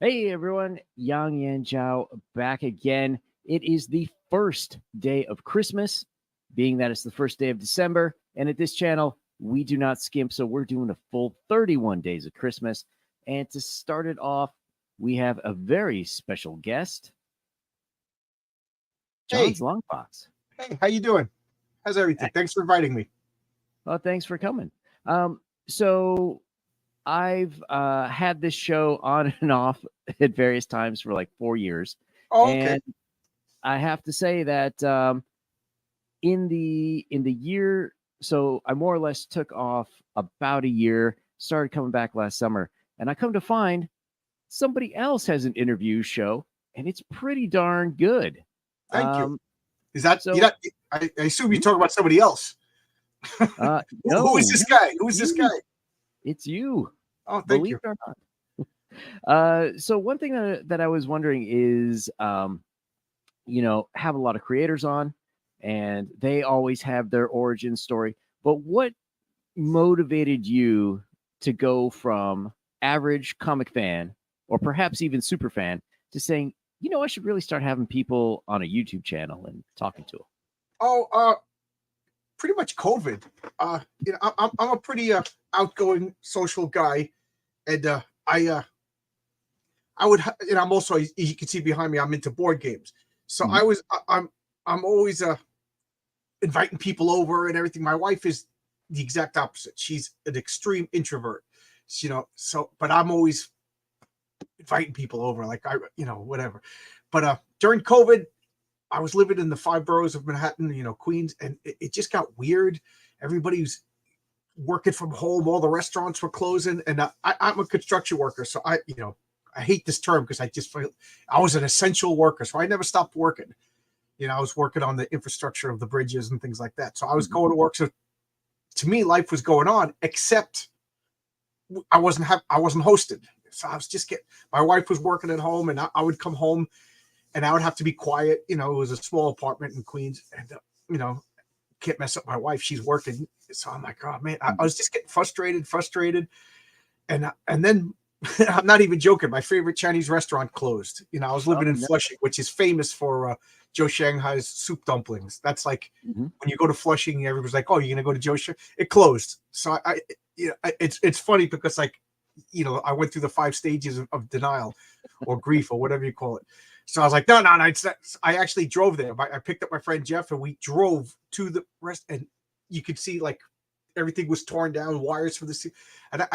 Hey everyone, Yang Yan Zhao back again. It is the first day of Christmas, being that it's the first day of December. And at this channel, we do not skimp, so we're doing a full 31 days of Christmas. And to start it off, we have a very special guest, John's Hey, Longbox. hey, how you doing? How's everything? Thanks for inviting me. Well, thanks for coming. So I've had this show on and off at various times for like 4 years. Oh, okay. And I have to say that in the year, so I more or less took off about a year, started coming back last summer, and I come to find somebody else has an interview show, and it's pretty darn good. Thank you. Um, Is that you so know? I assume you talk about somebody else. Who is no, this no, guy? Who it's is this guy? you. It's you, Oh, thank believe you. it or not. So one thing that I was wondering is, have a lot of creators on, and they always have their origin story. But what motivated you to go from average comic fan, or perhaps even super fan, to saying, I should really start having people on a YouTube channel and talking to them? Oh, pretty much COVID. I'm a pretty outgoing social guy, and I would, I'm also, as you can see behind me, I'm into board games. So Mhm. I'm always inviting people over and everything. My wife is the exact opposite. She's an extreme introvert, but I'm always inviting people over, like whatever. But during COVID, I was living in the five boroughs of Manhattan, Queens, and it just got weird. Everybody was working from home. All the restaurants were closing, and I'm a construction worker, so I hate this term because I just feel I was an essential worker, so I never stopped working. I was working on the infrastructure of the bridges and things like that. So I was Mhm. going to work. So to me, life was going on, except I wasn't hosted. So I was just getting. My wife was working at home, and I would come home, and I would have to be quiet. It was a small apartment in Queens, and can't mess up my wife. She's working, so I'm like, oh man, I Mhm. was just getting frustrated, and then I'm not even joking. My favorite Chinese restaurant closed. I was Oh living in no. Flushing, which is famous for Joe Shanghai's soup dumplings. That's like Mhm. when you go to Flushing, everybody's like, "Oh, you're gonna go to Joe Shanghai?" It closed. So it's funny because I went through the 5 stages of denial or grief or whatever you call it. So I was like, no, no, no. I actually drove there. I picked up my friend Jeff and we drove to the rest, and you could see like everything was torn down, wires for the, and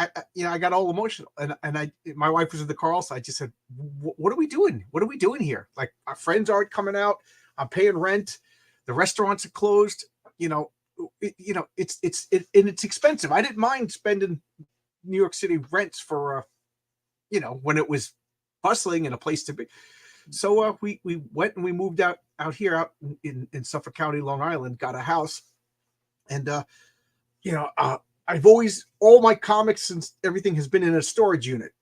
I got all emotional, and my wife was in the car also. I just said, what are we doing? What are we doing here? Like our friends aren't coming out. I'm paying rent. The restaurants are closed. You know, and it's expensive. I didn't mind spending New York City rents for when it was bustling and a place to be. So we went and we moved out here out in Suffolk County, Long Island, got a house, and you know, uh, I've always all my comics and everything has been in a storage unit,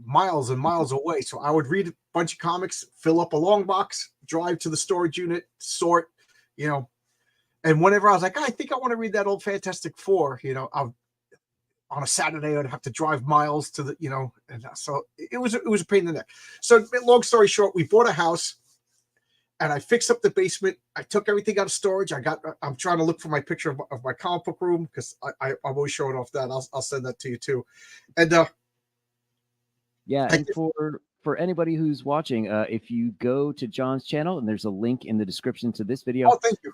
miles and miles away. So I would read a bunch of comics, fill up a long box, drive to the storage unit, sort, you know, and whenever I was like, I think I want to read that old Fantastic Four, I'll on a Saturday I'd have to drive miles to and so it was a pain in the neck. So long story short, we bought a house and I fixed up the basement. I took everything out of storage. I'm trying to look for my picture of my comic book room because I'm always showing off that. I'll send that to you too. And Yeah, I and for anybody who's watching, if you go to John's channel, and there's a link in the description to this video, oh, thank you.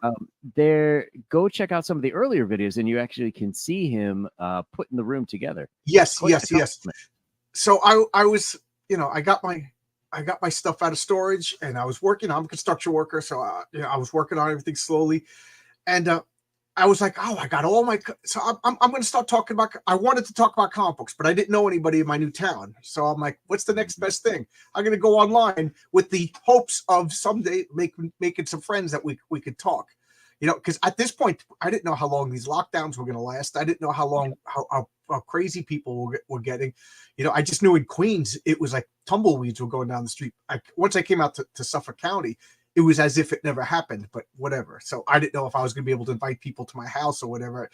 there, go check out some of the earlier videos, and you actually can see him putting the room together. It's Yes, quite an yes, yes. accomplishment. So I was I got my stuff out of storage and I was working. I'm a construction worker, so I was working on everything slowly. And I was like, oh, I got all my. So I'm going to start talking about. I wanted to talk about comic books, but I didn't know anybody in my new town. So I'm like, what's the next best thing? I'm going to go online with the hopes of someday making some friends that we could talk. Because at this point, I didn't know how long these lockdowns were going to last. I didn't know how long how crazy people were getting. I just knew in Queens it was like tumbleweeds were going down the street. Once I came out to Suffolk County, it was as if it never happened, but whatever. So I didn't know if I was going to be able to invite people to my house or whatever,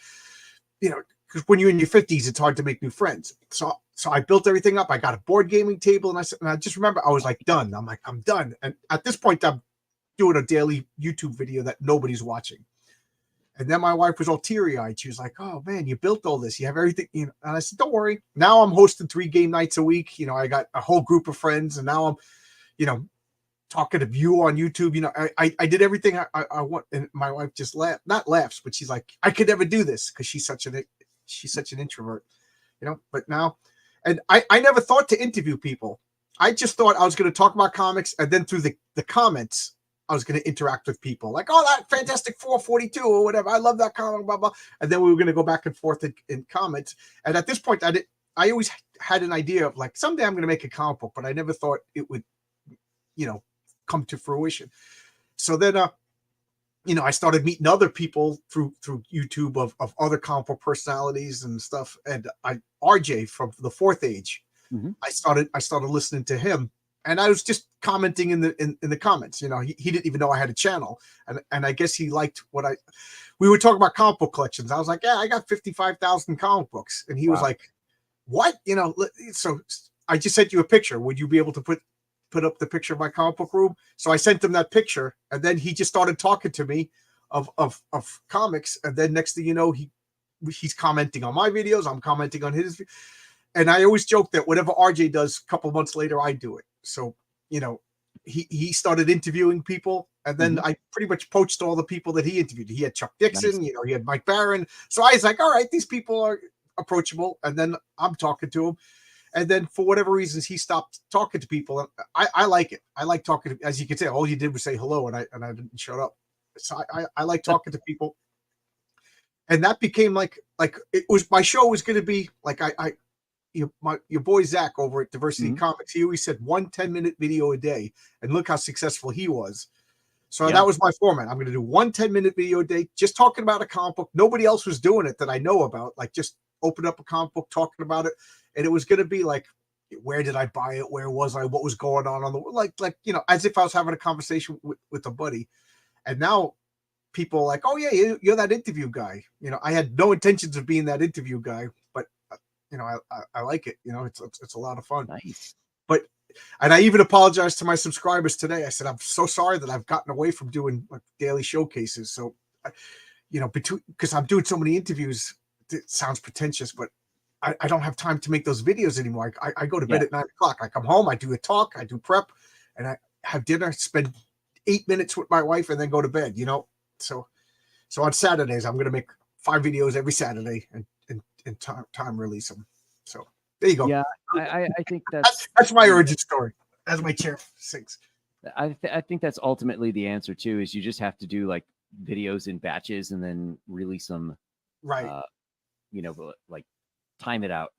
because when you're in your 50s, it's hard to make new friends. So so I built everything up. I got a board gaming table, and I just remember I was like done. I'm like, I'm done. And at this point, I'm doing a daily YouTube video that nobody's watching. And then my wife was all teary-eyed. She was like, "Oh man, you built all this. You have everything." You know, and I said, "Don't worry. Now I'm hosting 3 game nights a week. You know, I got a whole group of friends, and now I'm, you know, talking to you on YouTube. You know, I did everything I want." And my wife just not laughs, but she's like, "I could never do this," because she's such an introvert, you know. But now, and I never thought to interview people. I just thought I was going to talk about comics, and then through the comments, I was going to interact with people like, "Oh, that Fantastic Four 42 or whatever. I love that comic, blah, blah." And then we were going to go back and forth in comments. And at this point, I always had an idea of like, someday I'm going to make a comic book, but I never thought it would, you know, come to fruition. So then, you know, I started meeting other people through YouTube of other comic book personalities and stuff. And RJ from the Fourth Age, I started listening to him. And I was just commenting in the comments. You know, he didn't even know I had a channel, and I guess he liked what we were talking about comic book collections. I was like, "Yeah, I got 55,000 comic books," and he was like, "What?" You know, so I just sent you a picture. Would you be able to put up the picture of my comic book room? So I sent him that picture, and then he just started talking to me of comics, and then next thing you know, he's commenting on my videos. I'm commenting on his. And I always joke that whatever RJ does, a couple months later, I do it. So, you know, he started interviewing people, and then I pretty much poached all the people that he interviewed. He had Chuck Dixon, you know, he had Mike Barron. So I was like, all right, these people are approachable. And then I'm talking to him. And then for whatever reasons, he stopped talking to people. And I like it. I like talking to, as you can say, all you did was say hello, and I didn't shut up. So I like talking to people. And that became like it was, my show was going to be like, your boy Zach over at Diversity Comics, he always said 1 10-minute video a day, and look how successful he was. So that was my format. I'm going to do 1 10-minute video a day, just talking about a comic book. Nobody else was doing it that I know about. Like, just open up a comic book, talking about it, and it was going to be like, where did I buy it? Where was I? What was going on the like you know, as if I was having a conversation with a buddy. And now people are like, "Oh yeah, you're that interview guy." You know, I had no intentions of being that interview guy, but you know, I like it. You know, it's a lot of fun. Nice. But, and I even apologized to my subscribers today. I said, "I'm so sorry that I've gotten away from doing like daily showcases." So, you know, because I'm doing so many interviews, it sounds pretentious, but I don't have time to make those videos anymore. I go to bed at 9 o'clock. I come home, I do a talk, I do prep, and I have dinner, spend 8 minutes with my wife, and then go to bed. You know, so on Saturdays, I'm going to make 5 videos every Saturday and time release them. So there you go. Yeah, I think that's my origin story, as my chair sings. I think that's ultimately the answer too. Is you just have to do like videos in batches and then release them. Right. You know, like time it out.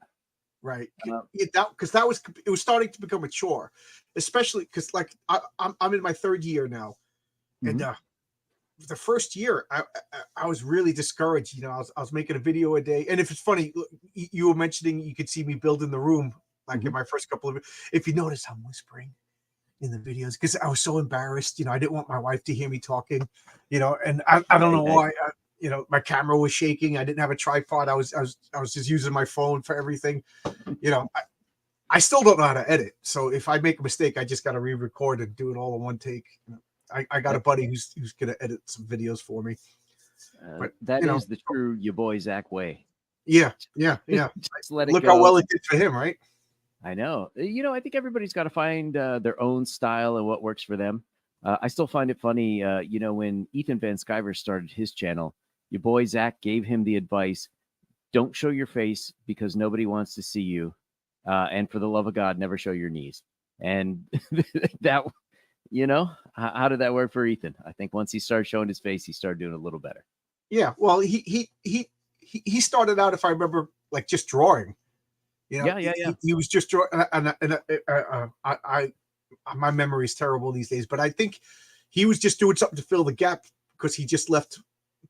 Right. Because it was starting to become a chore, especially because like I'm in my 3rd year now, and the first year I was really discouraged. You know, I was making a video a day, and if it's funny, you were mentioning you could see me building the room like in my first couple of. If you notice, I'm whispering in the videos because I was so embarrassed. You know, I didn't want my wife to hear me talking. You know, and I don't know why. You know, my camera was shaking. I didn't have a tripod. I was just using my phone for everything. You know, I still don't know how to edit. So if I make a mistake, I just got to re-record and do it all in one take. I got a buddy who's going to edit some videos for me. But that is the true your boy Zach way. Yeah. Just let it Look go. how well it did for him, right? I know. You know, I think everybody's got to find their own style and what works for them. I still find it funny, you know, when Ethan Van Sciver started his channel, your boy Zach gave him the advice, don't show your face because nobody wants to see you. And for the love of God, never show your knees. And that, you know, how did that work for Ethan? I think once he started showing his face, he started doing a little better. Yeah. Well, he started out, if I remember, like just drawing. You know, he was just drawing, and my memory is terrible these days, but I think he was just doing something to fill the gap because he just left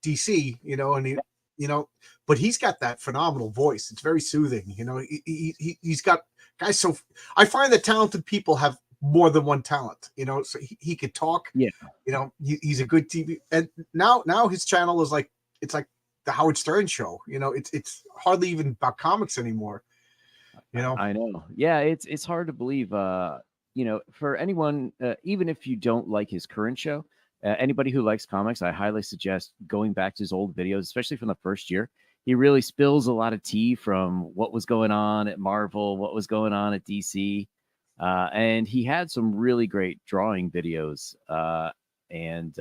DC, you know, and you know, but he's got that phenomenal voice. It's very soothing, you know. He's got guys. So I find that talented people have more than one talent, you know. So he could talk, you know. He's a good TV, and now his channel is like, it's like the Howard Stern show, you know. It's hardly even about comics anymore. You know, I know. Yeah, it's hard to believe. For anyone, even if you don't like his current show, anybody who likes comics, I highly suggest going back to his old videos, especially from the first year. He really spills a lot of tea from what was going on at Marvel, what was going on at DC, and he had some really great drawing videos, and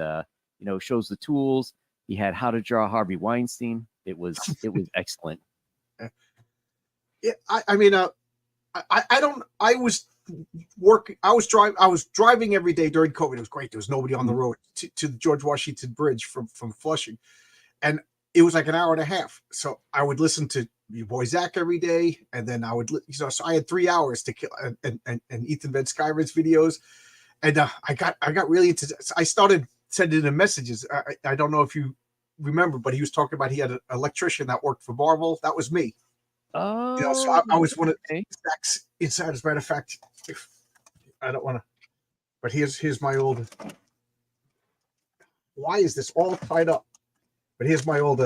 shows the tools. He had how to draw Harvey Weinstein. It was excellent. yeah. I mean, I don't. I was working. I was driving every day during COVID. It was great. There was nobody on the road to the George Washington Bridge from Flushing, and it was like an hour and a half. So I would listen to your boy Zach every day, and then I would, so I had 3 hours to kill, and Ethan Van Skyver's videos, and I got really into. I started sending him messages. I don't know if you remember, but he was talking about he had an electrician that worked for Marvel. That was me. So I was one of Zach's inside. As a matter of fact, if I don't want to, but here's my old. Why is this all tied up? But here's my old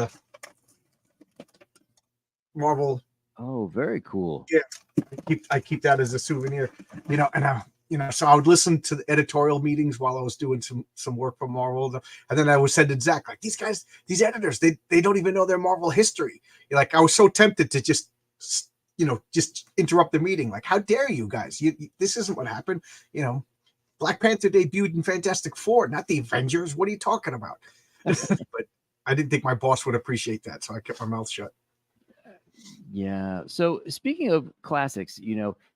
Marvel. Oh, very cool. Yeah, I keep that as a souvenir. And so I would listen to the editorial meetings while I was doing some work for Marvel, and then I was sending Zach like, these guys, these editors, they don't even know their Marvel history. Like, I was so tempted to just interrupt the meeting. Like, how dare you guys? This isn't what happened. Black Panther debuted in Fantastic Four, not the Avengers. What are you talking about? But I didn't think my boss would appreciate that, so I kept my mouth shut. Yeah. So speaking of classics,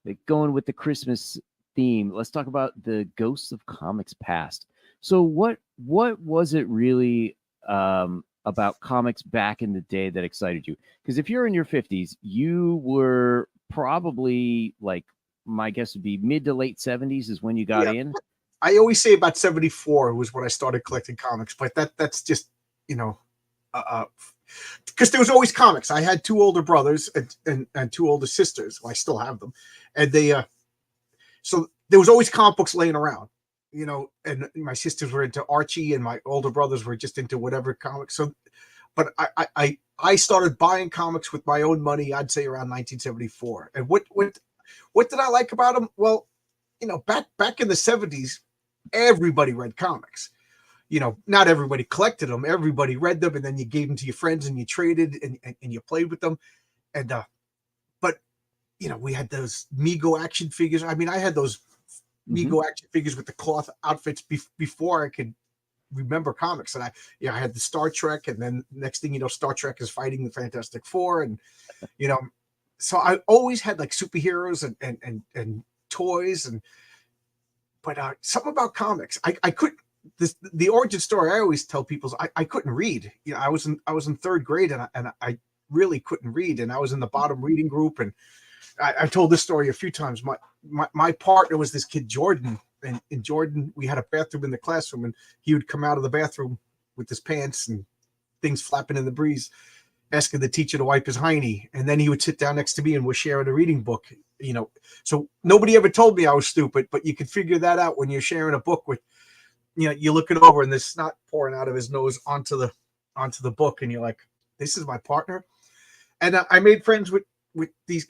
like going with the Christmas theme, let's talk about the Ghosts of Comics Past. So what was it really about comics back in the day that excited you? Because if you're in your 50s, you were probably, like, my guess would be mid to late 70s is when you got in. I always say about 74 was when I started collecting comics, but that's just, because there was always comics. I had two older brothers and two older sisters. Well, I still have them. And so there was always comic books laying around, and my sisters were into Archie and my older brothers were just into whatever comics. So, but I started buying comics with my own money, I'd say around 1974. And what did I like about them? Well, back in the 70s, everybody read comics. Not everybody collected them. Everybody read them, and then you gave them to your friends, and you traded, and you played with them. And but we had those Mego action figures. I mean, I had those Mego action figures with the cloth outfits before I could remember comics. And I had the Star Trek, and then next thing you know, Star Trek is fighting the Fantastic Four, and so I always had like superheroes and toys, but something about comics, I couldn't. The origin story I always tell people is I couldn't read. I was in third grade, and I really couldn't read, and I was in the bottom reading group. And I've told this story a few times. My partner was this kid Jordan, and in Jordan we had a bathroom in the classroom, and he would come out of the bathroom with his pants and things flapping in the breeze, asking the teacher to wipe his hiney, and then he would sit down next to me and we're sharing a reading book. So nobody ever told me I was stupid, but you can figure that out when you're sharing a book with. You look it over and there's snot pouring out of his nose onto the book, and you're like, this is my partner. And I made friends with these.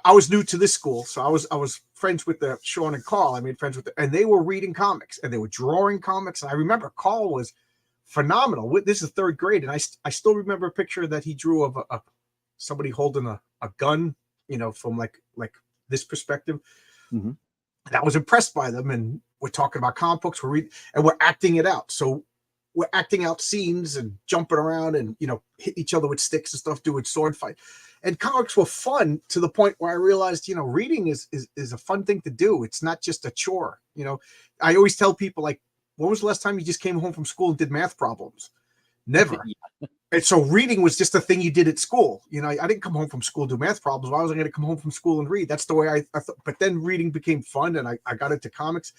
I was new to this school, so I was friends with Sean and Carl. I made friends with and they were reading comics and they were drawing comics. And I remember Carl was phenomenal. This is third grade, and I still remember a picture that he drew of somebody holding a gun, from like this perspective. Mm-hmm. And I was impressed by them, and we're talking about comic books. We're reading, and we're acting it out. So we're acting out scenes and jumping around and hit each other with sticks and stuff, doing sword fight. And comics were fun to the point where I realized, reading is a fun thing to do. It's not just a chore. I always tell people, like, when was the last time you just came home from school and did math problems? Never. And so reading was just a thing you did at school. I didn't come home from school to do math problems. Why was I going to come home from school and read? That's the way I thought. But then reading became fun, and I got into comics,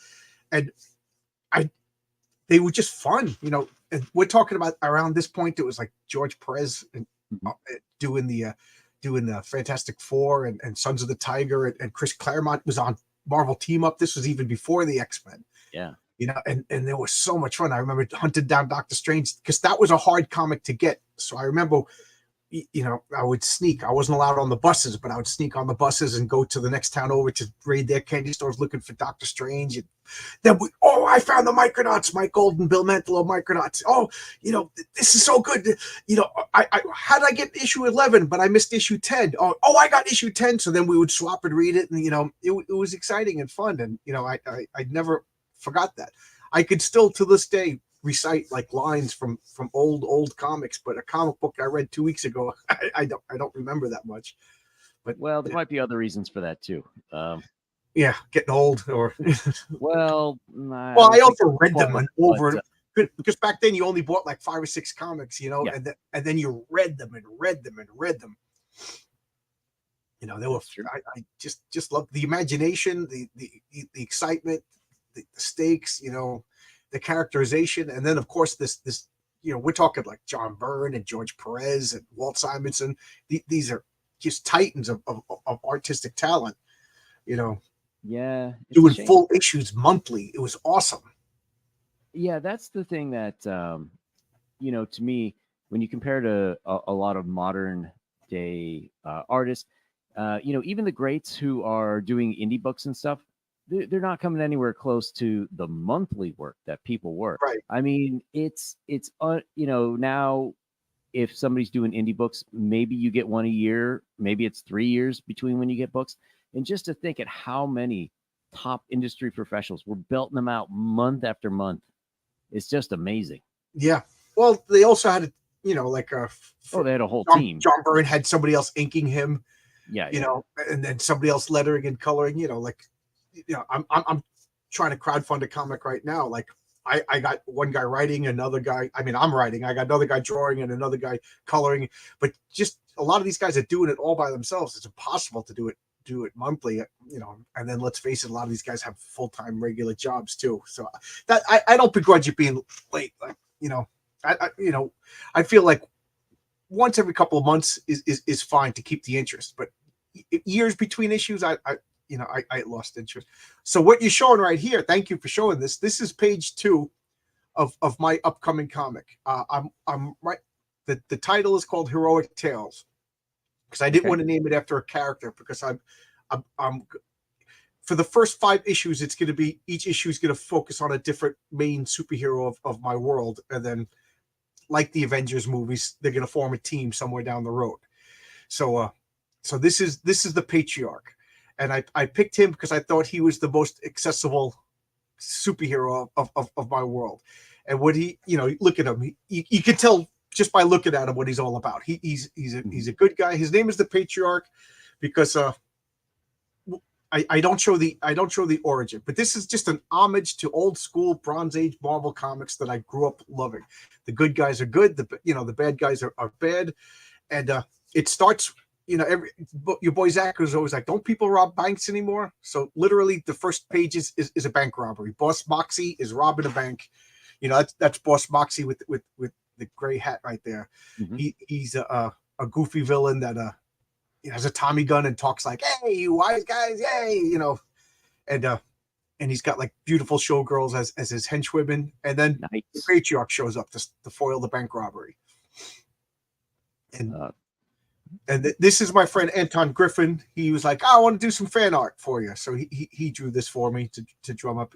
and they were just fun. And we're talking about around this point, it was like George Perez and doing the Fantastic Four and Sons of the Tiger, and Chris Claremont was on Marvel Team Up. This was even before the X-Men. Yeah. And there was so much fun. I remember hunting down Doctor Strange because that was a hard comic to get. So I remember, you know, I would sneak. I wasn't allowed on the buses, but I would sneak on the buses and go to the next town over to raid their candy stores looking for Doctor Strange. And then I found the Micronauts, Mike Golden, Bill Mantlo, Micronauts. Oh, you know, this is so good. You know, how did I get issue 11, but I missed issue 10? Oh, I got issue 10. So then we would swap and read it. And, you know, it was exciting and fun. And, you know, I never forgot that. I could still to this day recite like lines from old comics, but a comic book I read 2 weeks ago, I don't remember that much. But well, there might be other reasons for that too. Yeah, getting old, or well, I also read them over but, because back then you only bought like 5 or 6 comics, you know, yeah. and then you read them and read them and read them. You know, they were. I just love the imagination, the excitement, the stakes, you know, the characterization, and then of course this you know, we're talking like John Byrne and George Perez and Walt Simonson. These are just titans of artistic talent, you know. Yeah, doing full issues monthly. It was awesome. Yeah, that's the thing that you know, to me, when you compare to a lot of modern day artists, you know, even the greats who are doing indie books and stuff, they're not coming anywhere close to the monthly work that people were. Right. I mean, it's you know, now if somebody's doing indie books, maybe you get one a year, maybe it's 3 years between when you get books. And just to think at how many top industry professionals were belting them out month after month, it's just amazing. Yeah. Well, they also had, you know, like they had a whole team. John Byrne had somebody else inking him. Yeah. You know, and then somebody else lettering and coloring. You know, like, you know, I'm trying to crowdfund a comic right now. Like, I got one guy writing, another guy. I mean, I'm writing. I got another guy drawing and another guy coloring. But just a lot of these guys are doing it all by themselves. It's impossible to do it monthly, you know. And then let's face it, a lot of these guys have full-time regular jobs too. So that I don't begrudge it being late. Like, you know, you know, I feel like once every couple of months is fine to keep the interest. But years between issues, I lost interest. So what you're showing right here, thank you for showing this. This is page 2 of my upcoming comic. I'm right. The title is called Heroic Tales, because I didn't want to name it after a character, because I'm for the first 5 issues, it's going to be, each issue is going to focus on a different main superhero of my world, and then like the Avengers movies, they're going to form a team somewhere down the road. So so this is the Patriarch. And I picked him because I thought he was the most accessible superhero of my world. And what he, you know, look at him. You can tell just by looking at him what he's all about. He's a good guy. His name is the Patriarch because I don't show the origin, but this is just an homage to old school Bronze Age Marvel comics that I grew up loving. The good guys are good. The bad guys are bad. And it starts, you know, your boy Zach was always like, don't people rob banks anymore? So literally the first page is a bank robbery. Boss Moxie is robbing a bank. You know, that's Boss Moxie with the gray hat right there. Mm-hmm. He's a goofy villain that has a Tommy gun and talks like, hey, you wise guys, yay, you know. And he's got like beautiful showgirls as his henchwomen. And then the Patriarch shows up to foil the bank robbery. And this is my friend Anton Griffin. He was like, I want to do some fan art for you. So he drew this for me to drum up.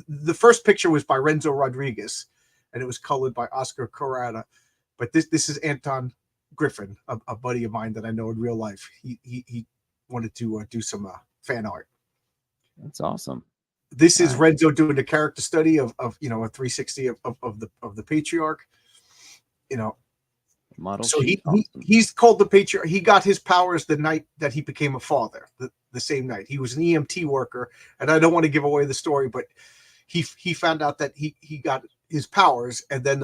The first picture was by Renzo Rodriguez, and it was colored by Oscar Carrata. But this is Anton Griffin, a buddy of mine that I know in real life. He wanted to do some fan art. That's awesome. This is Renzo doing a character study of you know, a 360 of the Patriarch. You know, model. So he's called the Patriarch. He got his powers the night that he became a father. The same night he was an EMT worker, and I don't want to give away the story, but he found out that he got his powers, and then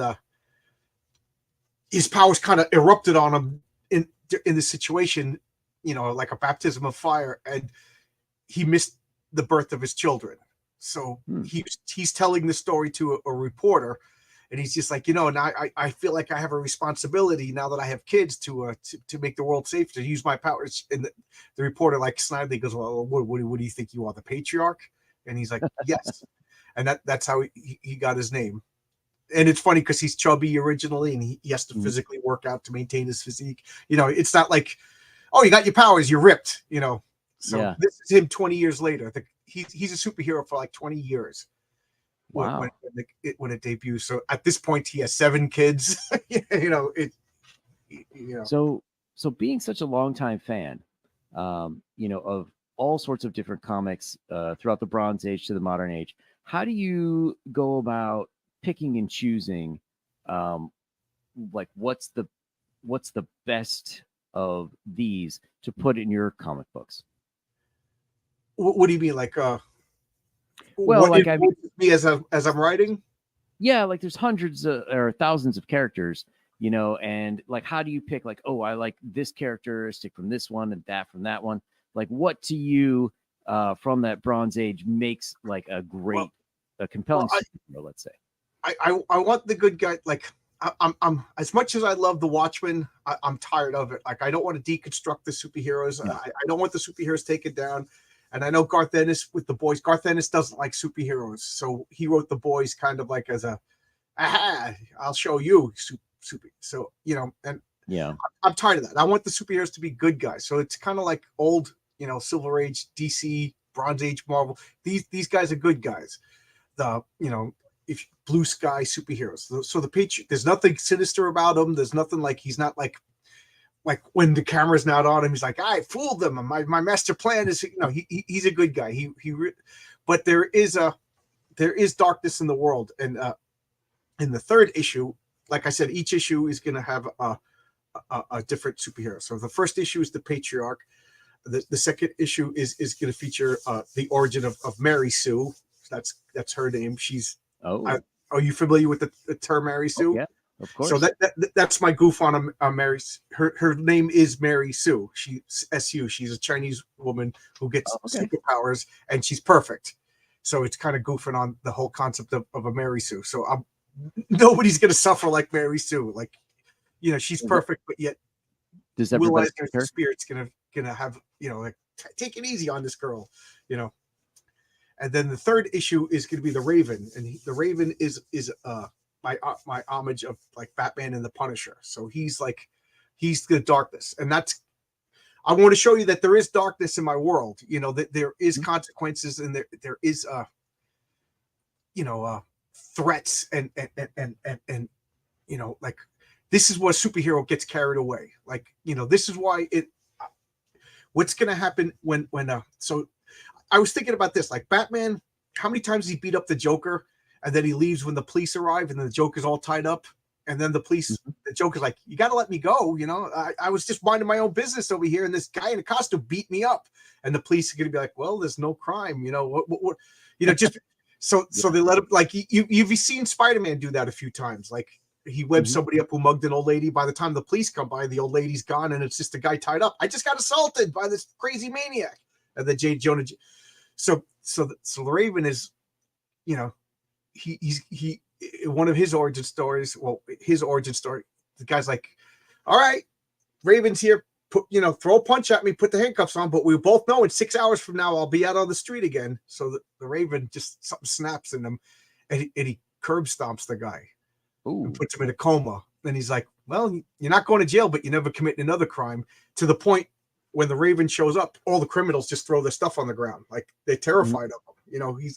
his powers kind of erupted on him in the situation, you know, like a baptism of fire, and he missed the birth of his children. So he's telling the story to a reporter. And he's just like, you know, now I feel like I have a responsibility now that I have kids to make the world safe, to use my powers. And the reporter like snidely goes, well, what do you think you are, the Patriarch? And he's like, yes. And that's how he got his name. and it's funny because he's chubby originally, and he has to physically work out to maintain his physique. It's not like, oh, you got your powers, you're ripped. So this is him 20 years later. He's a superhero for like 20 years. Wow. When it debuts. So at this point, he has 7 kids. So being such a longtime fan, of all sorts of different comics throughout the Bronze Age to the modern age, how do you go about picking and choosing, like what's the best of these to put in your comic books? What do you mean, like? Well, like me as I'm writing. Yeah, like there's hundreds or thousands of characters, and like how do you pick, like, oh, I like this characteristic from this one and that from that one? Like, what to you from that Bronze Age makes like a great, a compelling superhero, let's say? I want the good guy. Like I'm as much as I love the Watchmen, I'm tired of it. Like I don't want to deconstruct the superheroes. No. I don't want the superheroes taken down. And I know Garth Ennis with the boys. Garth Ennis doesn't like superheroes, so he wrote the boys kind of like as a, aha, I'll show you super. So and yeah, I'm tired of that. I want the superheroes to be good guys. So it's kind of like old, Silver Age, DC, Bronze Age, Marvel. These guys are good guys. If Blue Sky superheroes. So the Patriot, there's nothing sinister about him. There's nothing like he's not like when the camera's not on him, he's like, I fooled them. My master plan is, he's a good guy. But there is darkness in the world. And in the 3rd issue, like I said, each issue is going to have a different superhero. So the first issue is the Patriarch. The 2nd issue is going to feature the origin of Mary Sue. That's her name. She's, are you familiar with the term Mary Sue? Oh, yeah. Of course. So that's my goof on Mary. Her name is Mary Sue. She's SU. She's a Chinese woman who gets superpowers, and she's perfect. So it's kind of goofing on the whole concept of a Mary Sue. So nobody's gonna suffer like Mary Sue. Like, she's perfect, but yet does everybody the spirit's gonna have like take it easy on this girl, And then the 3rd issue is going to be the Raven, and the Raven is my homage of like Batman and the Punisher. So he's the darkness, and I want to show you that there is darkness in my world. That there is consequences, and there is threats, and like this is where a superhero gets carried away. Like this is why what's going to happen when so I was thinking about this, like Batman. How many times he beat up the Joker? And then he leaves when the police arrive, and then the Joker's all tied up. And then the Joker's like, you got to let me go. I was just minding my own business over here, and this guy in a costume beat me up. And the police are going to be like, well, there's no crime. What just so they let him, like, you've seen Spider-Man do that a few times. Like he webs somebody up who mugged an old lady. By the time the police come by, the old lady's gone, and it's just a guy tied up. I just got assaulted by this crazy maniac. And then J. Jonah. So the Raven is, he one of his origin stories. Well, his origin story, the guy's like, all right, Raven's here, throw a punch at me, put the handcuffs on, but we both know in 6 hours from now I'll be out on the street again. So the Raven, just something snaps in him, and he curb stomps the guy. Ooh. And puts him in a coma. And he's like, well, you're not going to jail, but you never commit another crime. To the point when the Raven shows up, all the criminals just throw their stuff on the ground, like they're terrified of him.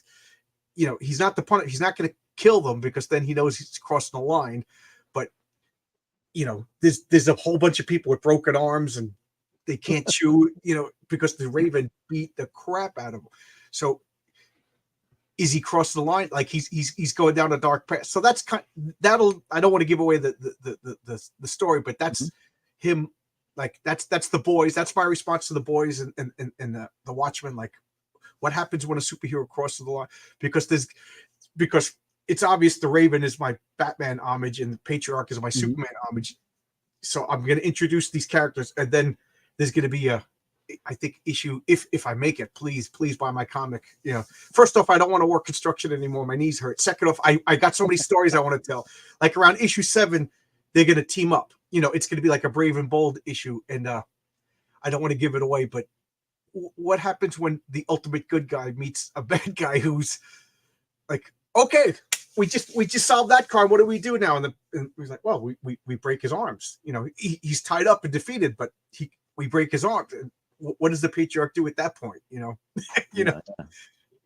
He's not the punish. He's not going to kill them because then he knows he's crossing the line. But there's a whole bunch of people with broken arms and they can't chew. Because the Raven beat the crap out of him. So is he crossing the line? Like he's going down a dark path. So that's that'll. I don't want to give away the story, but that's him. Like that's the boys. That's my response to the boys and the Watchmen. Like, what happens when a superhero crosses the line? Because it's obvious the Raven is my Batman homage and the Patriarch is my Superman homage. So I'm going to introduce these characters, and then there's going to be I think issue if I make it. Please buy my comic. First off, I don't want to work construction anymore. My knees hurt. Second off, I got so many stories I want to tell. Like around issue 7, they're going to team up. It's going to be like a Brave and Bold issue, and I don't want to give it away, but what happens when the ultimate good guy meets a bad guy who's like, okay, we just solved that crime. What do we do now? And he's like, well, we break his arms. You know, he's tied up and defeated, but we break his arms. What does the patriarch do at that point? You know, you know.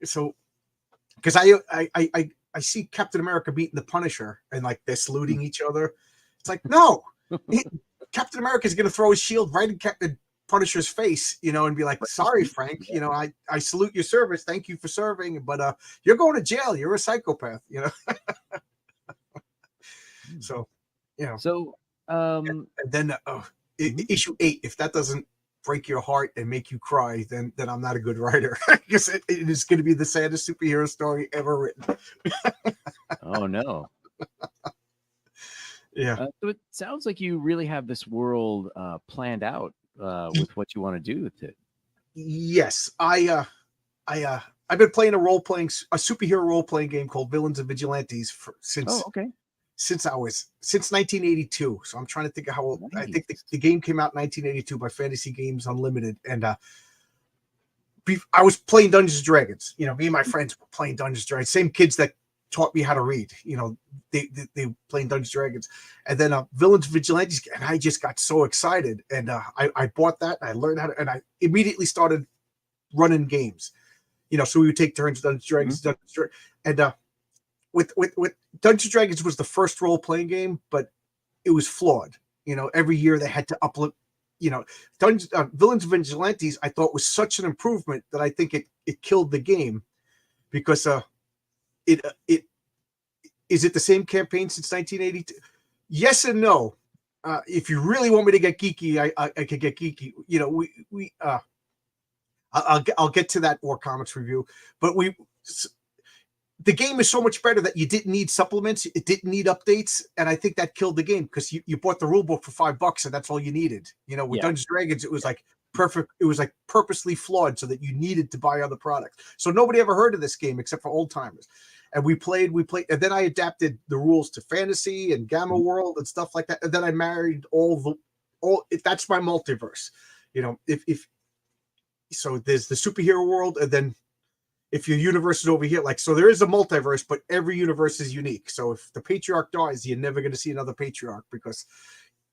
So, because I see Captain America beating the Punisher, and like they're saluting each other. It's like, no, Captain America is going to throw his shield right in Captain Punisher's face, you know, and be like, sorry, Frank, you know, I salute your service. Thank you for serving, but you're going to jail. You're a psychopath, you know. So, you know. So, and then issue 8, if that doesn't break your heart and make you cry, then I'm not a good writer. Because it is going to be the saddest superhero story ever written. Oh no. Yeah. So it sounds like you really have this world planned out with what you want to do with it. Yes, I've been playing a superhero role playing game called Villains and Vigilantes since 1982. So I'm trying to think of how old. Nice. I think the game came out in 1982 by Fantasy Games Unlimited, and I was playing Dungeons and Dragons. You know, me and my friends were playing Dungeons and Dragons. Same kids that taught me how to read. You know, they playing Dungeons and Dragons, and then Villains and Vigilantes, and I just got so excited, and I bought that, and I learned how to, and I immediately started running games. You know, so we would take turns Dungeons and Dragons, and with Dungeons and Dragons was the first role playing game, but it was flawed. You know, every year they had to upload. You know, Villains and Vigilantes I thought was such an improvement that I think it killed the game, because is it the same campaign since 1982? Yes and no. If you really want me to get geeky, I could get geeky. You know, I'll get to that War Comics review, but the game is so much better that you didn't need supplements, it didn't need updates, and I think that killed the game, because you bought the rule book for $5 and that's all you needed. You know, with Dungeons and Dragons, it was like perfect. It was like purposely flawed so that you needed to buy other products. So nobody ever heard of this game except for old timers. And we played, and then I adapted the rules to fantasy and Gamma World and stuff like that. And then I married that's my multiverse. You know, so there's the superhero world, and then if your universe is over here, like, so there is a multiverse, but every universe is unique. So if the patriarch dies, you're never going to see another patriarch, because,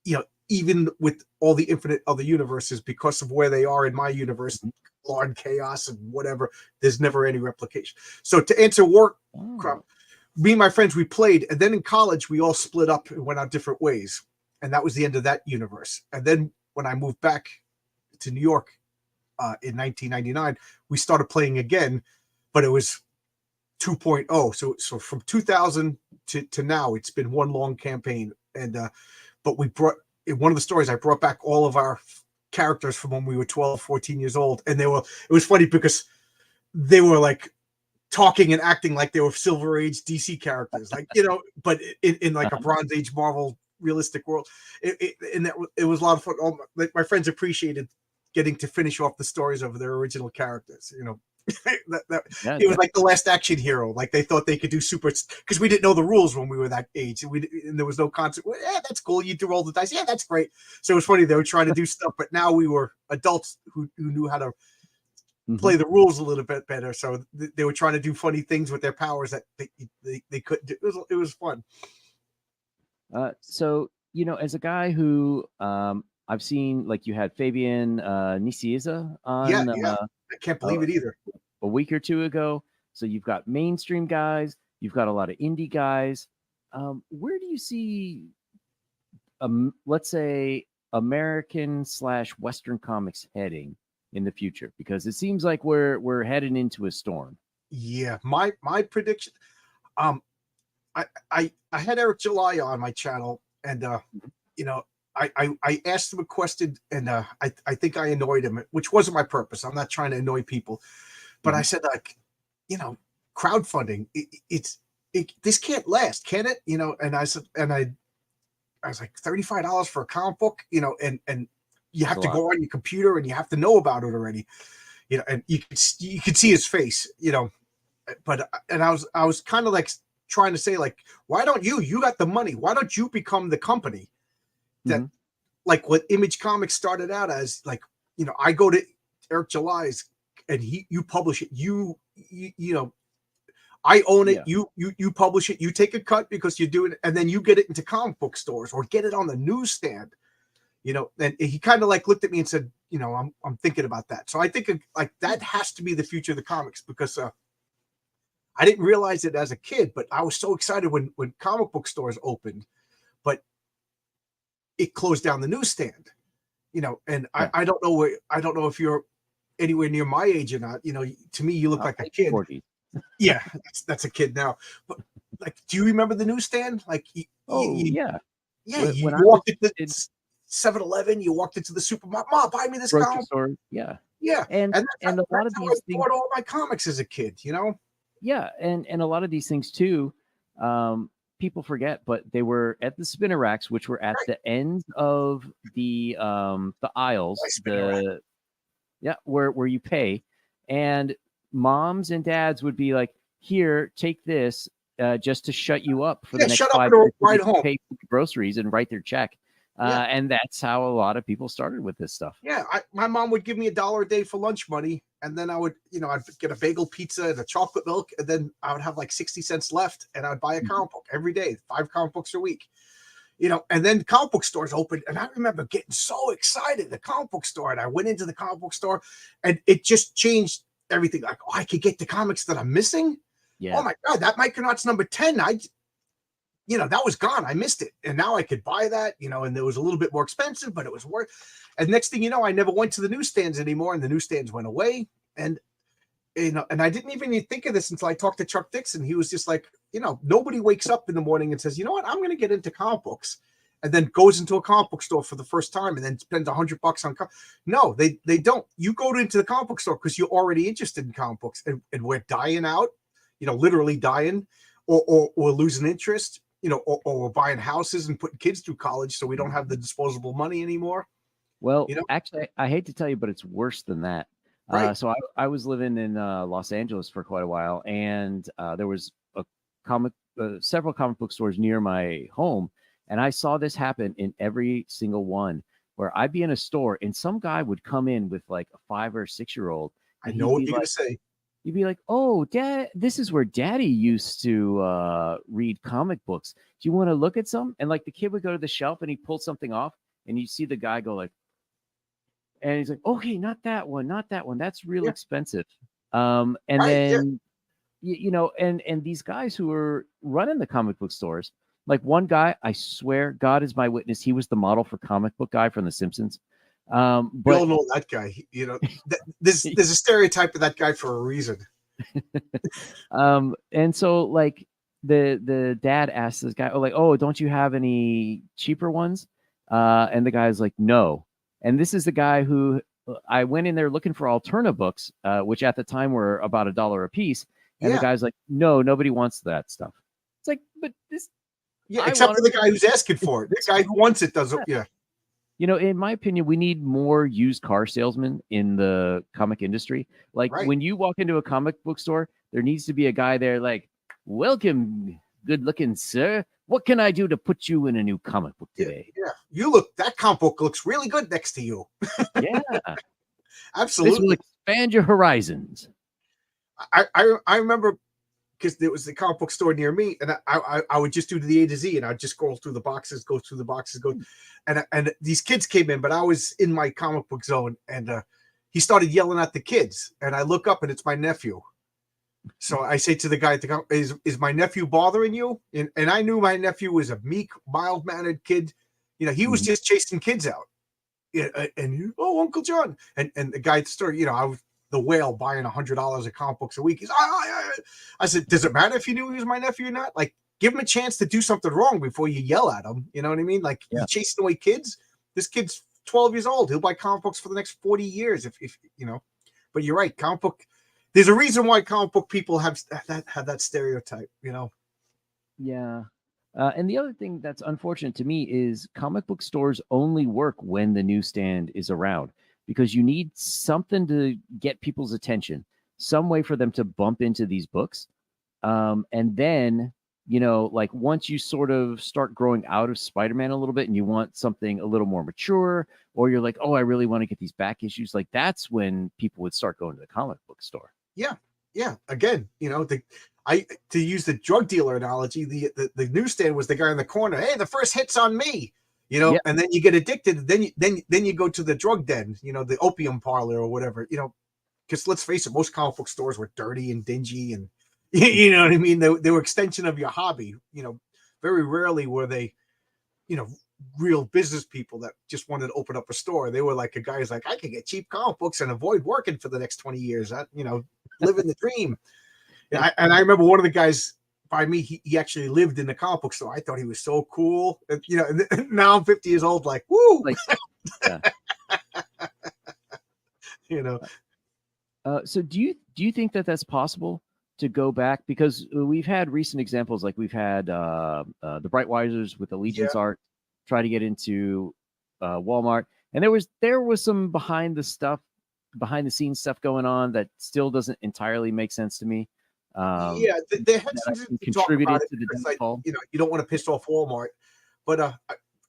you know, even with all the infinite other universes, because of where they are in my universe, law and chaos and whatever, there's never any replication. So to answer me and my friends, we played, and then in college we all split up and went our different ways, and that was the end of that universe. And then when I moved back to New York in 1999, we started playing again, but it was 2.0. So from 2000 to now, it's been one long campaign. And but we brought, in one of the stories, I brought back all of our characters from when we were 12, 14 years old. And it was funny because they were like talking and acting like they were Silver Age DC characters, like, you know, but in like a Bronze Age Marvel realistic world. It was a lot of fun. My friends appreciated getting to finish off the stories of their original characters, you know. It was like the Last Action Hero. Like, they thought they could do super, because we didn't know the rules when we were that age, and there was no concept. Well, yeah, that's cool. You do roll the dice. Yeah, that's great. So it was funny. They were trying to do stuff, but now we were adults who knew how to play the rules a little bit better. So they were trying to do funny things with their powers that they couldn't do. It was fun. So, you know, as a guy who I've seen, like, you had Fabian Nicieza on. Yeah. I can't believe it either. A week or two ago. So you've got mainstream guys, you've got a lot of indie guys. Where do you see, let's say, American/Western comics heading in the future? Because it seems like we're heading into a storm. Yeah, my prediction. I had Eric July on my channel, and you know, I asked him a question, and I think I annoyed him, which wasn't my purpose. I'm not trying to annoy people, but I said, like, you know, crowdfunding, this can't last, can it? You know, and I said, and I was like, $35 for a comic book, you know, and you have to go on your computer and you have to know about it already, you know, and you could see his face, you know, but I was kind of like trying to say, like, why don't you got the money? Why don't you become the company that, like what Image Comics started out as? Like, you know, I go to Eric July's and you publish it. You know, I own it. Yeah. You publish it. You take a cut because you're doing it, and then you get it into comic book stores or get it on the newsstand. And he kind of like looked at me and said, I'm thinking about that. So I think like that has to be the future of the comics, because I didn't realize it as a kid, but I was so excited when comic book stores opened, but it closed down the newsstand. And Yeah. I don't know if you're anywhere near my age or not. To me, you look like a kid. 40s. Yeah, that's a kid now. But like, do you remember the newsstand? Like, Yeah. you When I walked was into 7-Eleven, you walked into the supermarket. Mom, buy me this grocery comic. store, yeah. Yeah, And that's a lot that's of how I these things, bought all my comics as a kid. yeah, and a lot of these things too, people forget, but they were at the spinner racks, which were at Right. the ends of the aisles, My spinner rack. where you pay, and moms and dads would be like, "Here, take this." Just to shut you up for the next Shut up 5 and minutes, so they ride can home. pay for the groceries and write their check. Yeah. And that's how a lot of people started with this stuff. Yeah, my mom would give me $1 a day for lunch money, and then I would, I'd get a bagel pizza and a chocolate milk, and then I would have like 60 cents left, and I'd buy a comic book every day, 5 comic books a week. And then comic book stores opened, and I remember getting so excited, the comic book store, and I went into the comic book store, and it just changed everything. Like, oh, I could get the comics that I'm missing. Yeah. Oh my God, that Micronauts number 10, that was gone. I missed it. And now I could buy that, and it was a little bit more expensive, but it was worth. And next thing you know, I never went to the newsstands anymore, and the newsstands went away. And and I didn't even think of this until I talked to Chuck Dixon. He was just like, nobody wakes up in the morning and says, you know what, I'm going to get into comic books, and then goes into a comic book store for the first time and then spends $100 on. No, they don't. You go into the comic book store because you're already interested in comic books, and we're dying out, literally dying, or losing interest, or we're buying houses and putting kids through college, so we don't have the disposable money anymore. Well, actually, I hate to tell you, but it's worse than that. Right. So I was living in Los Angeles for quite a while, and there was several comic book stores near my home, and I saw this happen in every single one, where I'd be in a store and some guy would come in with like a 5 or 6-year-old. I know what you're going to say. You'd be like, "Oh, Dad, this is where Daddy used to read comic books. Do you want to look at some?" And like the kid would go to the shelf and he pulled something off, and you see the guy go like, and he's like, "Okay, not that one, not that one. That's real expensive." And Right, then and these guys who are running the comic book stores, like one guy, I swear, God is my witness, he was the model for Comic Book Guy from The Simpsons. We all But know that guy. There's a stereotype of that guy for a reason. and so like the dad asked this guy, "Oh, don't you have any cheaper ones?" And the guy's like, "No." And this is the guy who I went in there looking for Alterna books, which at the time were about $1 a piece. And the guy's like, "No, nobody wants that stuff." It's like, but this, except for the guy who's asking for it. The guy who wants it doesn't. Yeah. In my opinion, we need more used car salesmen in the comic industry. Like when you walk into a comic book store, there needs to be a guy there like, "Welcome, good looking sir. What can I do to put you in a new comic book today?" Yeah. That comic book looks really good next to you. Yeah. Absolutely. This will expand your horizons. I remember, because there was the comic book store near me, and I would just do the A to Z, and I'd just scroll through the boxes, and these kids came in, but I was in my comic book zone, and he started yelling at the kids, and I look up, and it's my nephew. So I say to the guy, is my nephew bothering you? And I knew my nephew was a meek, mild-mannered kid. He was just chasing kids out. And oh, Uncle John. And the guy at the store, I was the whale buying $100 of comic books a week. He's, I said, does it matter if you knew he was my nephew or not? Like, give him a chance to do something wrong before you yell at him. You know what I mean? Like, you're chasing away kids. This kid's 12 years old. He'll buy comic books for the next 40 years. If but you're right. Comic book. There's a reason why comic book people have that stereotype, Yeah. And the other thing that's unfortunate to me is comic book stores only work when the newsstand is around, because you need something to get people's attention, some way for them to bump into these books. And then, like once you sort of start growing out of Spider-Man a little bit and you want something a little more mature, or you're like, "Oh, I really want to get these back issues," like that's when people would start going to the comic book store. Yeah. Again, to use the drug dealer analogy, the newsstand was the guy in the corner. Hey, the first hit's on me, you know, Yep. and then you get addicted. Then you go to the drug den, you know, the opium parlor or whatever, you know, because let's face it, most comic book stores were dirty and dingy, and you know what I mean. They were extension of your hobby. You know, very rarely were they, you know, real business people that just wanted to open up a store. They were like a guy who's like, I can get cheap comic books and avoid working for the next 20 years. You know, living the dream. And I remember one of the guys by me, he actually lived in the comic book store. I thought he was so cool. And, you know, now I'm 50 years old, like, woo! Like, yeah. You know. So do you think that that's possible to go back? Because we've had recent examples, like we've had the Brightwisers with Allegiance art try to get into Walmart, and there was some behind the scenes stuff going on that still doesn't entirely make sense to me. They had some contributed to the downfall. You know, you don't want to piss off Walmart, but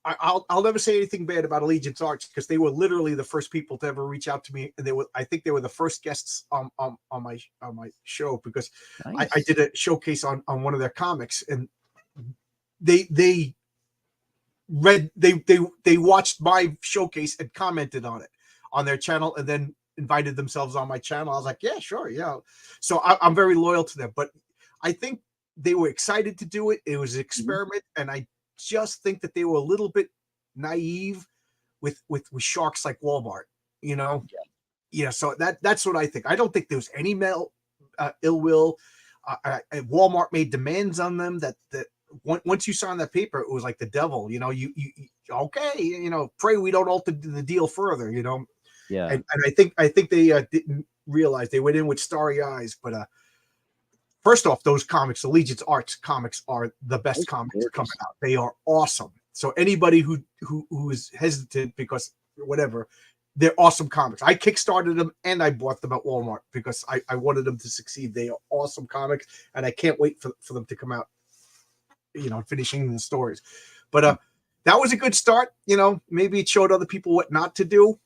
I'll never say anything bad about Allegiance Arts, because they were literally the first people to ever reach out to me, and I think they were the first guests on my show, because nice. I did a showcase on one of their comics, and they watched my showcase and commented on it on their channel, and then invited themselves on my channel. I was like, yeah, sure, yeah. So I'm very loyal to them, but I think they were excited to do it. It was an experiment, and I just think that they were a little bit naive with sharks like Walmart, you know. Yeah, so that's what I think. I don't think there was any ill will. Walmart made demands on them that once you signed that paper, it was like the devil, you know. You okay, you know, pray we don't alter the deal further, you know. Yeah, and I think they didn't realize. They went in with starry eyes, but first off, those comics, Allegiance Arts comics, are the best comics coming out. They are awesome. So anybody who is hesitant because whatever, they're awesome comics. I kickstarted them and I bought them at Walmart because I wanted them to succeed. They are awesome comics, and I can't wait for them to come out, you know, finishing the stories. But that was a good start. You know, maybe it showed other people what not to do.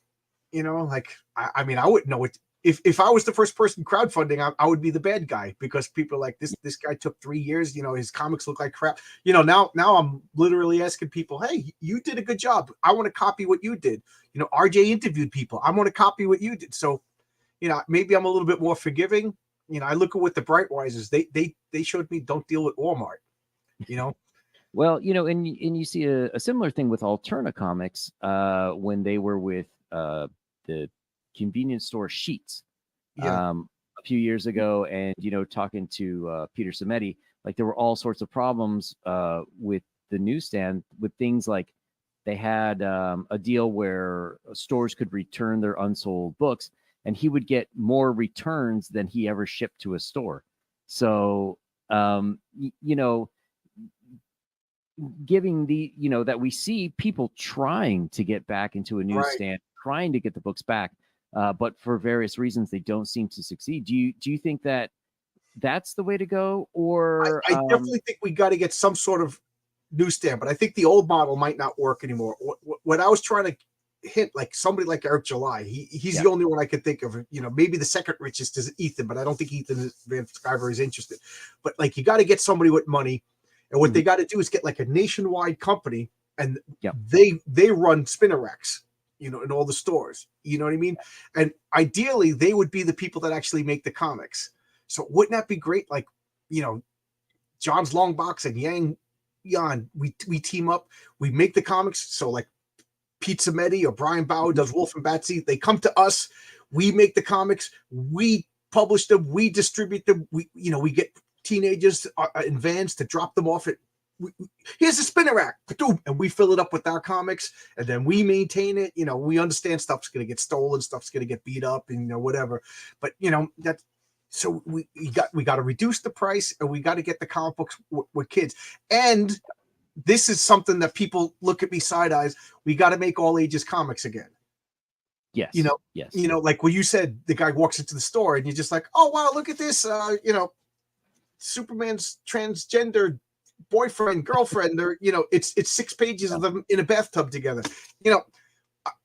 You know, like, I mean, I wouldn't know it. If I was the first person crowdfunding, I would be the bad guy, because people are like, this guy took 3 years. You know, his comics look like crap. You know, now I'm literally asking people, hey, you did a good job. I want to copy what you did. You know, RJ interviewed people. I want to copy what you did. So, you know, maybe I'm a little bit more forgiving. You know, I look at what the Brightwisers, they showed me, don't deal with Walmart, you know. Well, you know, and you see a similar thing with Alterna Comics when they were with the convenience store Sheets a few years ago, and you know, talking to Peter Simeti, like there were all sorts of problems with the newsstand, with things like they had a deal where stores could return their unsold books, and he would get more returns than he ever shipped to a store. So you know, giving the, you know, that we see people trying to get back into a newsstand, trying to get the books back, but for various reasons they don't seem to succeed. Do you think that that's the way to go? Or I definitely think we got to get some sort of newsstand, but I think the old model might not work anymore. What I was trying to hint, like somebody like Eric July, he's the only one I could think of. You know, maybe the second richest is Ethan, but I don't think Ethan Van Sciver is interested. But like, you got to get somebody with money. And what they got to do is get like a nationwide company, and they run spinner racks, you know, in all the stores. You know what I mean? And ideally, they would be the people that actually make the comics. So wouldn't that be great? Like, you know, John's Long Box and Yang Yan, we team up, we make the comics. So like Pete Simeti or Brian Bauer does Wolf and Batsy. They come to us, we make the comics, we publish them, we distribute them. We get teenagers in vans to drop them off at, here's a spinner rack, and we fill it up with our comics, and then we maintain it. You know, we understand stuff's going to get stolen, stuff's going to get beat up, and you know, whatever. But you know, that, so we got to reduce the price, and we got to get the comic books with kids. And this is something that people look at me side eyes. We got to make all ages comics again. Yes. You know, yes. You know, like when you said the guy walks into the store and you're just like, oh wow, look at this. You know, Superman's transgender boyfriend, girlfriend, or you know, it's 6 pages of them in a bathtub together. You know,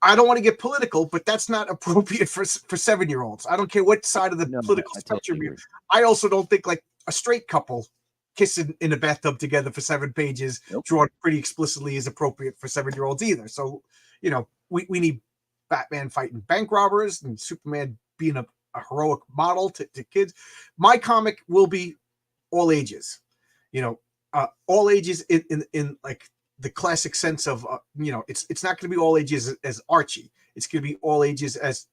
I don't want to get political, but that's not appropriate for 7-year-olds. I don't care what side of the political spectrum you're. I also don't think like a straight couple kissing in a bathtub together for 7 pages, Nope. drawn pretty explicitly, is appropriate for 7-year-olds either. So, we need Batman fighting bank robbers and Superman being a heroic model to kids. My comic will be all ages, all ages in like the classic sense of, it's not going to be all ages as Archie. It's going to be all ages as,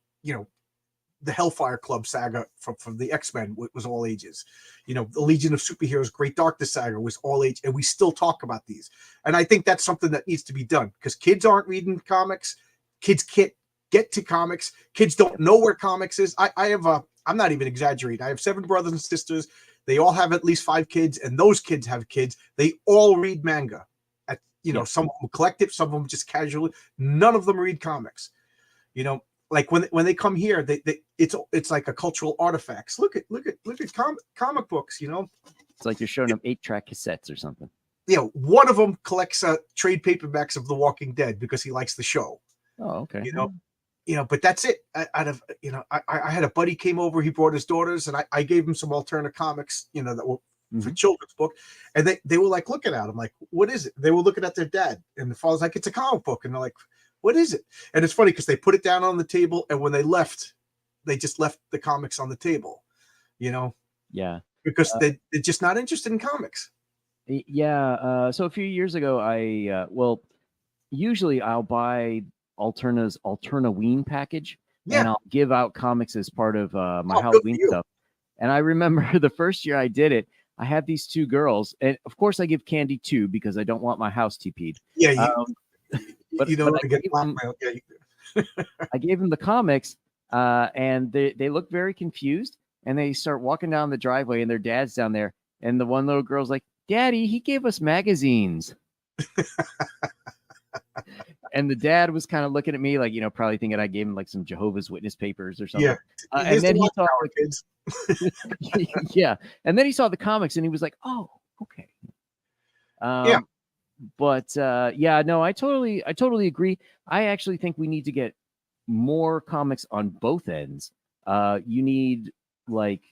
the Hellfire Club saga from the X-Men was all ages. The Legion of Superheroes Great Darkness saga was all age, and we still talk about these. And I think that's something that needs to be done because kids aren't reading comics. Kids can't get to comics. Kids don't know where comics is. I'm not even exaggerating. I have 7 brothers and sisters. They all have at least 5 kids, and those kids have kids. They all read manga. Some of them collective, some of them just casually. None of them read comics. Like when they come here, it's like a cultural artifacts. Look at comic books. It's like you're showing them 8-track cassettes or something. One of them collects trade paperbacks of The Walking Dead because he likes the show. Oh, okay. But that's it. I had a buddy came over. He brought his daughters, and I gave him some alternate comics. That were for children's book, and they were like looking at him like, what is it? They were looking at their dad, and the father's like, it's a comic book, and they're like, what is it? And it's funny because they put it down on the table, and when they left, they just left the comics on the table, Yeah. Because they're just not interested in comics. Yeah. So a few years ago, usually I'll buy Alterna's Alternaween package, and I'll give out comics as part of my Halloween stuff. And I remember the first year I did it, I had these 2 girls, and of course I give candy too because I don't want my house TP'd. Yeah. But I gave them the comics, and they look very confused, and they start walking down the driveway, and their dad's down there, and the one little girl's like, "Daddy, he gave us magazines." And the dad was kind of looking at me like, probably thinking I gave him like some Jehovah's Witness papers or something. Yeah. And then he saw yeah. And then he saw the comics and he was like, "Oh, okay." But no, I totally agree. I actually think we need to get more comics on both ends. You need like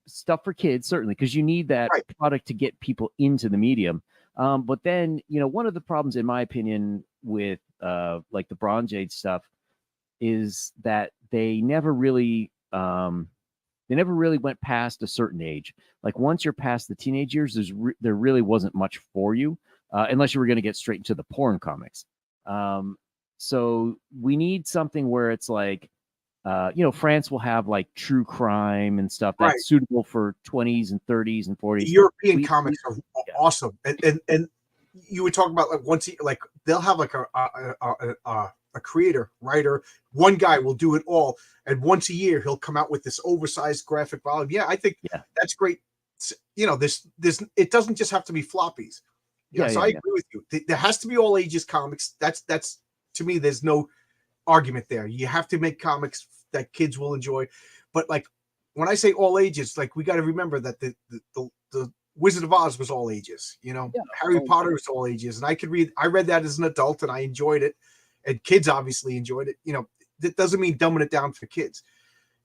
stuff for kids, certainly, because you need that product to get people into the medium. But then, one of the problems, in my opinion, with like the Bronze Age stuff is that they never really went past a certain age. Like once you're past the teenage years, there really wasn't much for you. Unless you were going to get straight into the porn comics. So we need something where it's like, France will have like true crime and stuff that's suitable for 20s and 30s and 40s. The European comics are awesome. And you would talk about like they'll have like a creator, writer, one guy will do it all. And once a year, he'll come out with this oversized graphic volume. Yeah, I think that's great. This it doesn't just have to be floppies. I agree with you. There has to be all ages comics. That's to me, there's no argument there. You have to make comics that kids will enjoy. But like when I say all ages, like we got to remember that the Wizard of Oz was all ages. Harry Potter was all ages, and I read that as an adult and I enjoyed it, and kids obviously enjoyed it. That doesn't mean dumbing it down for kids.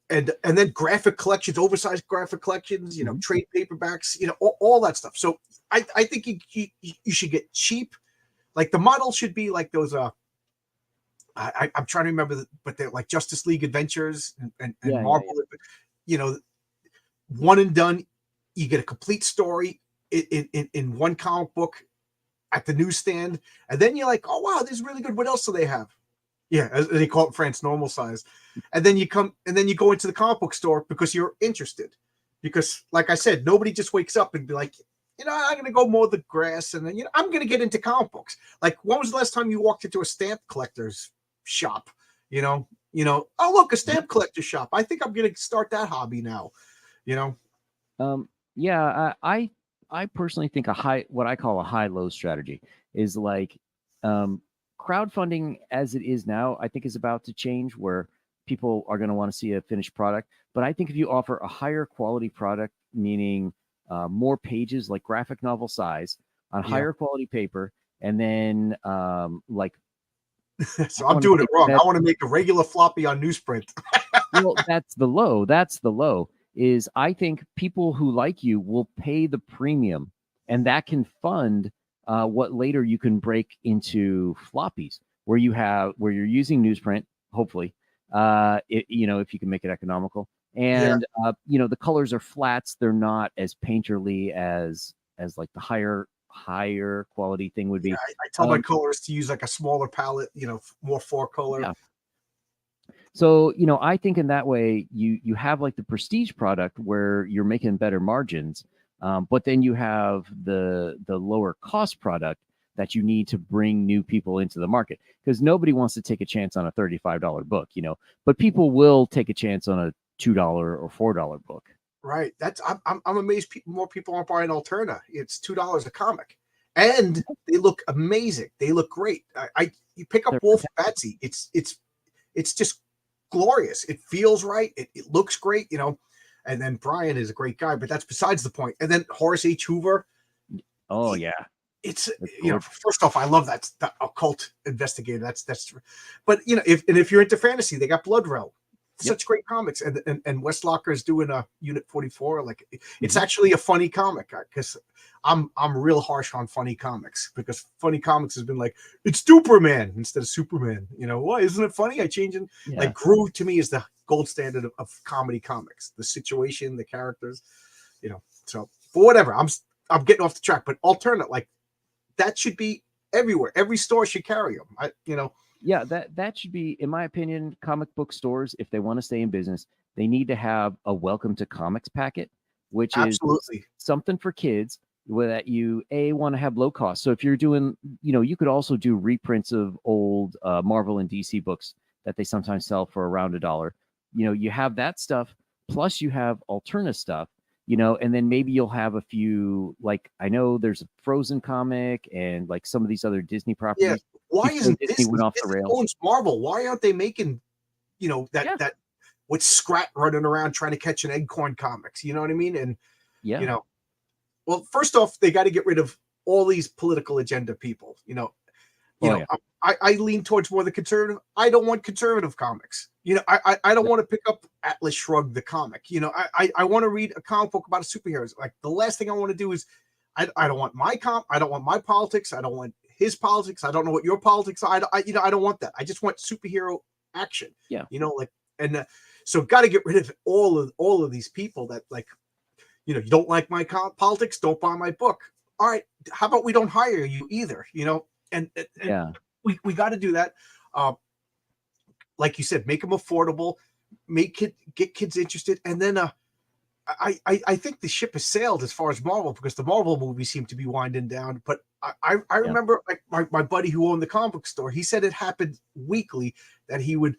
And then graphic collections, oversized graphic collections, trade paperbacks, all that stuff. So I think you should get cheap. Like the model should be like those. I'm trying to remember, but they're like Justice League Adventures and Marvel. One and done. You get a complete story in one comic book at the newsstand, and then you're like, oh wow, this is really good. What else do they have? Yeah, as they call it in France, normal size. And then you go into the comic book store because you're interested. Because, like I said, nobody just wakes up and be like, I'm going to go mow the grass, and then I'm going to get into comic books. Like, when was the last time you walked into a stamp collector's shop? Oh look, a stamp collector shop. I think I'm going to start that hobby now. I personally think what I call a high-low strategy is like crowdfunding as it is now, I think is about to change where people are going to want to see a finished product. But I think if you offer a higher quality product, meaning more pages, like graphic novel size on higher quality paper, and then like. So I'm doing it wrong. I want to make a regular floppy on newsprint. Well, that's the low. is I think people who like you will pay the premium, and that can fund what later you can break into floppies, where you're using newsprint, hopefully, if you can make it economical, Yeah. and the colors are flats. They're not as painterly as like the higher quality thing would Yeah, be. I tell my colorist to use like a smaller palette, more four color. Yeah. So, I think in that way you have like the prestige product where you're making better margins, but then you have the lower cost product that you need to bring new people into the market, because nobody wants to take a chance on a $35 book, but people will take a chance on a $2 or $4 book. Right. I'm amazed more people aren't buying Alterna. It's $2 a comic, and they look amazing. They look great. You pick up They're Wolf Batsy. It's just glorious. It feels right. It looks great. And then Brian is a great guy, but that's besides the point. And then Horace H. Hoover. Oh yeah. It's first off, I love that occult investigator. That's but if you're into fantasy, they got Blood Realm. Such great comics, and Wes Locker is doing a Unit 44. Like it's actually a funny comic, because I'm real harsh on funny comics, because funny comics has been like, it's Superman instead of Superman. Why isn't it funny? I change it. Yeah. Like Gru to me is the gold standard of comedy comics. The situation, the characters, So for whatever, I'm getting off the track, but alternate like that should be everywhere. Every store should carry them. Yeah, that should be, in my opinion, comic book stores, if they want to stay in business, they need to have a welcome to comics packet, which Absolutely. is something for kids where that you want to have low cost. So if you're doing, you could also do reprints of old Marvel and DC books that they sometimes sell for around $1. You have that stuff, plus you have Alterna stuff, and then maybe you'll have a few, like I know there's a Frozen comic and like some of these other Disney properties. Yeah. Why isn't Disney went off the rails? Owns Marvel? Why aren't they making, that with Scrat running around trying to catch an Eggcorn comics? You know what I mean? And well, first off, they got to get rid of all these political agenda people. I lean towards more the conservative. I don't want conservative comics. I don't want to pick up Atlas Shrugged the comic. I want to read a comic book about a superheroes. Like the last thing I want to do is I don't want I don't want my politics. I don't want his politics. I don't know what your politics are. I don't want that. I just want superhero action. Yeah. So got to get rid of all of these people that like, you don't like my politics. Don't buy my book. All right. How about we don't hire you either? And yeah, we got to do that. Like you said, make them affordable, get kids interested. And then, I think the ship has sailed as far as Marvel, because the Marvel movies seem to be winding down. But I remember like my buddy who owned the comic book store, he said it happened weekly that he would,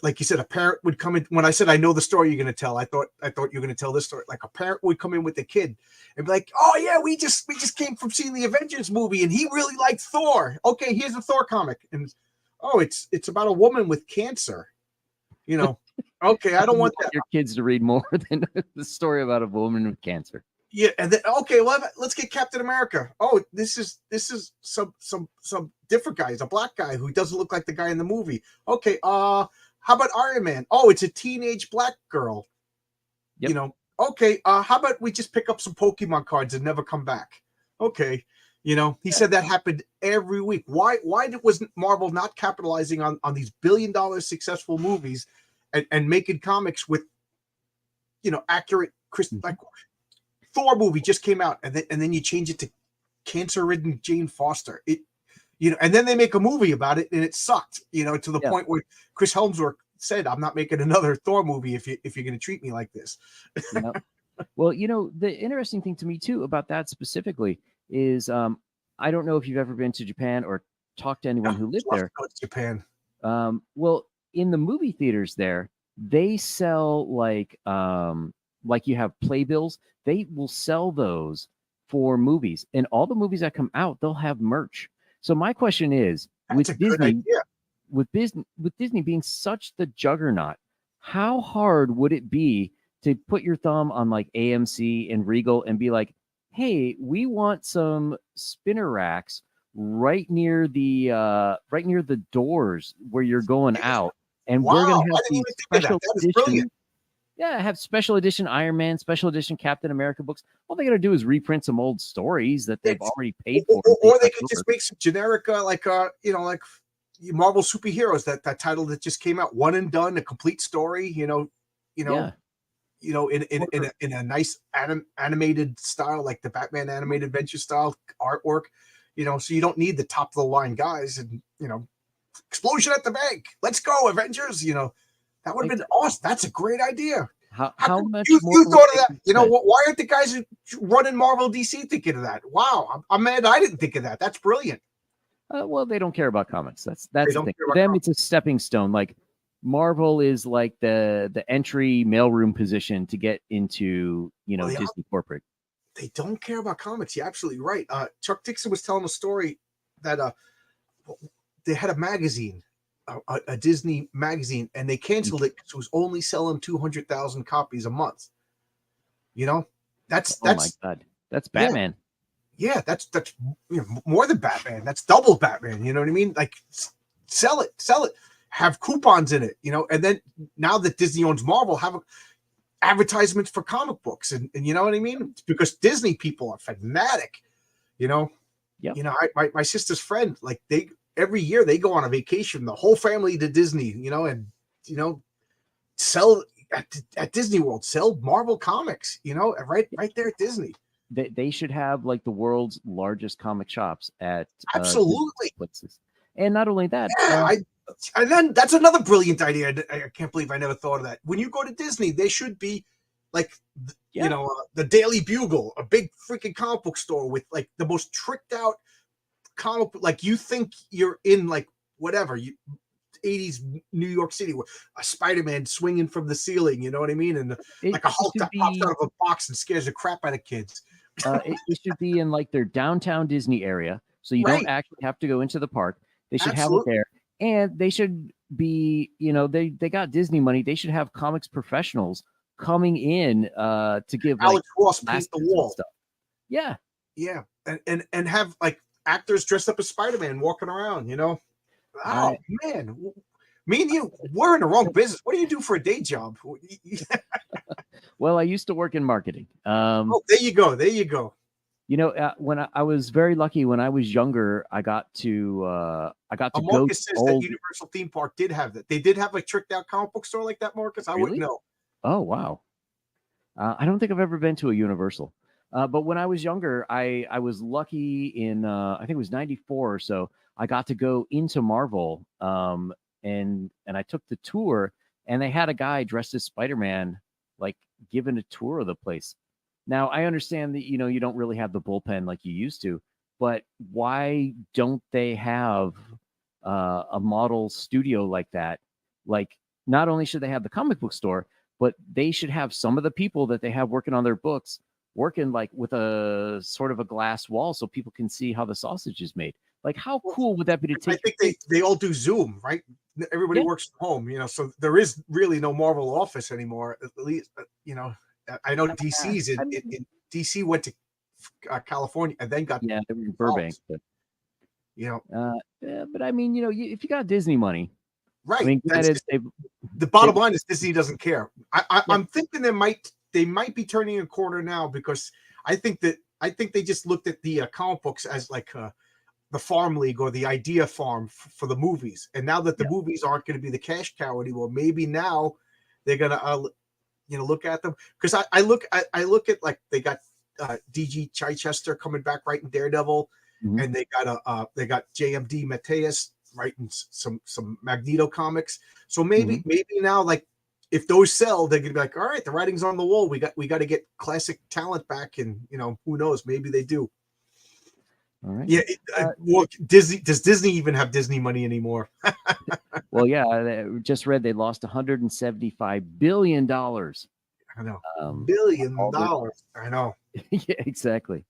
like you said, a parent would come in. When I said, I know the story you're going to tell, I thought you're going to tell this story. Like a parent would come in with the kid and be like, oh yeah, we just came from seeing the Avengers movie and he really liked Thor. Okay, here's a Thor comic. And oh, it's about a woman with cancer. Okay, I don't want your kids to read more than the story about a woman with cancer. Yeah, and then okay, well, let's get Captain America. Oh, this is some different guy. He's a black guy who doesn't look like the guy in the movie. Okay, how about Iron Man? Oh, it's a teenage black girl. Yep. Okay, how about we just pick up some Pokemon cards and never come back? Okay, he said that happened every week. Why was Marvel not capitalizing on these billion-dollar successful movies and making comics with accurate like Thor movie just came out, and then you change it to cancer-ridden Jane Foster. And then they make a movie about it, and it sucked. To the point where Chris Hemsworth said, "I'm not making another Thor movie if you're going to treat me like this." Yep. Well, the interesting thing to me too about that specifically is, I don't know if you've ever been to Japan or talked to anyone who lived there. Go to Japan. Well, in the movie theaters there, they sell like you have playbills. They will sell those for movies, and all the movies that come out, they'll have merch. So my question is, with Disney being such the juggernaut, how hard would it be to put your thumb on like AMC and Regal and be like, hey, we want some spinner racks right near the doors where you're going out, and we're gonna have these special editions. Yeah, have special edition Iron Man, special edition Captain America books. All they got to do is reprint some old stories that they've already paid for. Or they could just make some generic, like Marvel superheroes. That title that just came out, one and done, a complete story. Yeah. In a nice animated style, like the Batman animated adventure style artwork. So you don't need the top of the line guys, and explosion at the bank. Let's go, Avengers. That would have been awesome. That's a great idea. How much you more thought of that? Why aren't the guys running Marvel DC thinking of that? Wow, I'm mad I didn't think of that. That's brilliant. Well, they don't care about comics. That's the thing. For them, comics. it's a stepping stone. Like Marvel is like the entry mailroom position to get into Disney corporate. They don't care about comics. You're absolutely right. Chuck Dixon was telling a story that they had a magazine, a Disney magazine, and they canceled it because it was only selling 200,000 copies a month. That's my God, that's Batman. Yeah, that's more than Batman. That's double Batman. You know what I mean? Like, sell it, have coupons in it. And then now that Disney owns Marvel, have advertisements for comic books, and you know what I mean? It's because Disney people are fanatic. Yeah. My sister's friend, like every year they go on a vacation, the whole family to Disney, and sell at Disney World, sell Marvel comics, right there at Disney. They should have like the world's largest comic shops at absolutely places. And not only that, and then that's another brilliant idea. I can't believe I never thought of that. When you go to Disney, they should be like, the Daily Bugle, a big freaking comic book store with like the most tricked out comic book. Like, you think you're in like whatever 80s New York City, where a Spider-Man swinging from the ceiling, you know what I mean? And like a Hulk that pops out of a box and scares the crap out of kids. It should be in like their downtown Disney area, so you don't actually have to go into the park. They should have it there, and they should be, they got Disney money. They should have comics professionals coming in to give Alex Ross paint the wall stuff. Yeah, and have like actors dressed up as Spider-Man walking around. Oh man, me and you, we're in the wrong business. What do you do for a day job? Well, I used to work in marketing. There you go. When I was very lucky when I was younger, I got to go. Marcus says that Universal Theme Park did have that. They did have a tricked out comic book store like that, Marcus. I wouldn't know. Oh wow, I don't think I've ever been to a Universal. But when I was younger, I was lucky in I think it was 94 or so. I got to go into Marvel, and I took the tour, and they had a guy dressed as Spider-Man, like giving a tour of the place. Now I understand that you don't really have the bullpen like you used to, but why don't they have a model studio like that? Like, not only should they have the comic book store, but they should have some of the people that they have working on their books working like with a sort of a glass wall so people can see how the sausage is made. Like, how cool would that be to take? I think they all do Zoom, right? Everybody works from home, so there is really no Marvel office anymore. At least, I know DC's in DC went to California and then got they were in Burbank, but but I mean, if you got Disney money, right? I mean, the bottom line is Disney doesn't care. I'm thinking they might be turning a corner now, because I think they just looked at the comic books as like the farm league or the idea farm for the movies, and now that the movies aren't going to be the cash cow anymore, maybe now they're gonna look at them, because I look at like they got DG Chichester coming back writing Daredevil, and they got JMD Mateus writing some Magneto comics. So maybe now, like, if those sell, they're gonna be like, all right, the writing's on the wall. We got to get classic talent back, and who knows? Maybe they do. All right. Yeah. Does Disney even have Disney money anymore? Well, yeah, I just read they lost $175 billion. I know. $1 billion. I know. Yeah, exactly.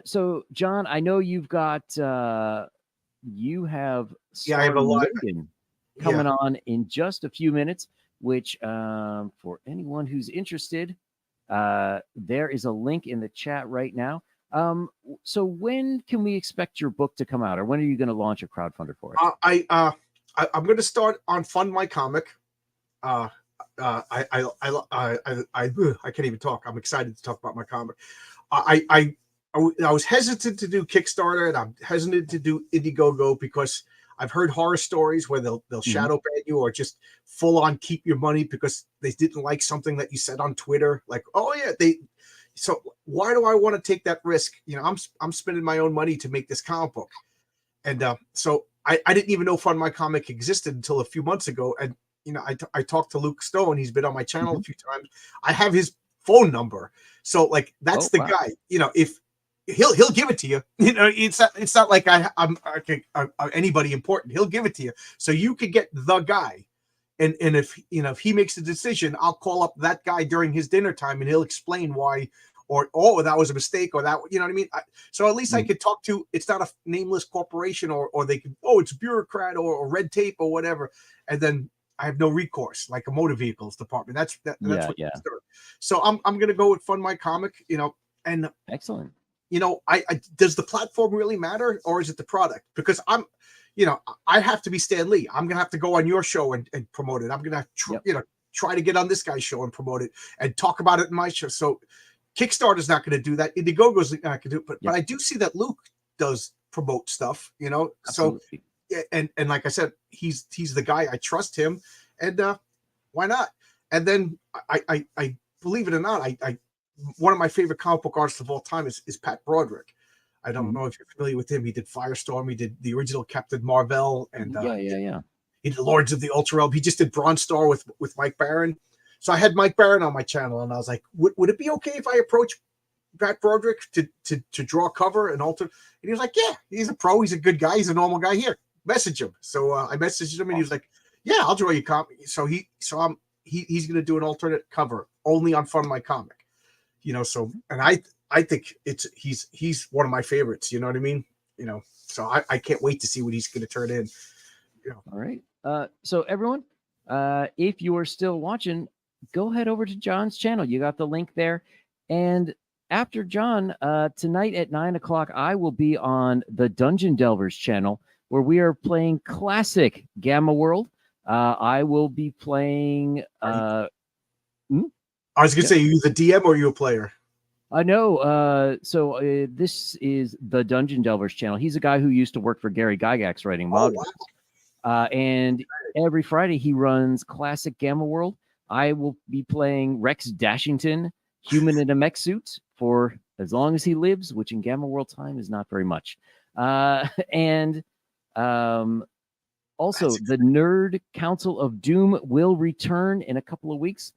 So, John, I know you've got you have I have a lot coming on in just a few minutes, which for anyone who's interested, there is a link in the chat right now. So when can we expect your book to come out, or when are you going to launch a crowdfunder for it? I'm going to start on Fund My Comic. I can't even talk. I'm excited to talk about my comic. I was hesitant to do Kickstarter, and I'm hesitant to do Indiegogo because I've heard horror stories where they'll shadow ban you or just full on keep your money because they didn't like something that you said on Twitter. Like, oh yeah, so why do I want to take that risk? You know, I'm spending my own money to make this comic book, and so I didn't even know Fund My Comic existed until a few months ago. And you know, I talked to Luke Stone. He's been on my channel a few times. I have his phone number, so like that's the guy. You know, if he'll give it to you. You know, it's not like I'm anybody important. He'll give it to you, so you could get the guy. And if you know if he makes a decision, I'll call up that guy during his dinner time, and he'll explain why, or oh that was a mistake, or that you know what I mean. So at least I could talk to. It's not a nameless corporation, or they could it's bureaucrat or red tape or whatever, and then I have no recourse like a motor vehicles department. That's what. So I'm gonna go with Fund My Comic. You know, and excellent. You know, I does the platform really matter, or is it the product? Because you know, I have to be Stan Lee. I'm gonna have to go on your show and promote it. I'm gonna you know try to get on this guy's show and promote it and talk about it in my show. So Kickstarter's not going to do that. Indiegogo's not going to do it. But I do see that Luke does promote stuff. You know, absolutely. So and like I said, he's the guy. I trust him, and why not? And then I believe it or not, I one of my favorite comic book artists of all time is Pat Broderick. I don't know if you're familiar with him. He did Firestorm. He did the original Captain Marvel, and he did Lords of the Ultra Realm. He just did Bronze Star with Mike Barron. So I had Mike Barron on my channel, and I was like, would it be okay if I approach Pat Broderick to draw a cover and alter? And he was like, yeah, he's a pro. He's a good guy. He's a normal guy. Here, message him. So I messaged him, and he was like, yeah, I'll draw you a comic. So he's going to do an alternate cover only on Fund My Comic. You know, so and I think he's one of my favorites. You know what I mean? You know, so I can't wait to see what he's going to turn in. You know. All right. So everyone, if you are still watching, go head over to John's channel. You got the link there. And after John, tonight at 9 o'clock, I will be on the Dungeon Delvers channel where we are playing classic Gamma World. I will be playing. I was going to say, are you the DM or are you a player? I know. So this is the Dungeon Delvers channel. He's a guy who used to work for Gary Gygax writing modules. Wow. And every Friday he runs classic Gamma World. I will be playing Rex Dashington, human in a mech suit, for as long as he lives, which in Gamma World time is not very much. And also, the Nerd Council of Doom will return in a couple of weeks.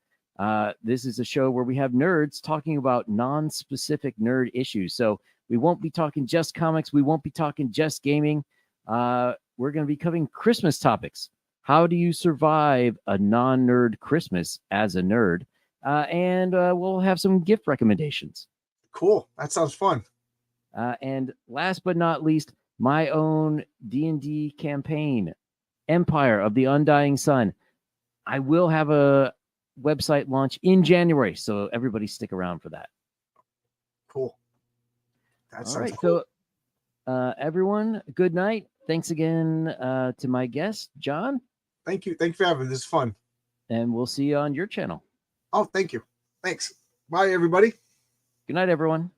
This is a show where we have nerds talking about non-specific nerd issues. So we won't be talking just comics. We won't be talking just gaming. We're going to be covering Christmas topics. How do you survive a non-nerd Christmas as a nerd? And we'll have some gift recommendations. Cool. That sounds fun. And last but not least, my own D&D campaign, Empire of the Undying Sun. I will have a website launch in January, so everybody stick around for that. Cool. That sounds right, cool. So everyone, good night. Thanks again to my guest, John. Thank you. Thank you for having me. This is fun. And we'll see you on your channel. Oh, thank you. Thanks. Bye, everybody. Good night, everyone.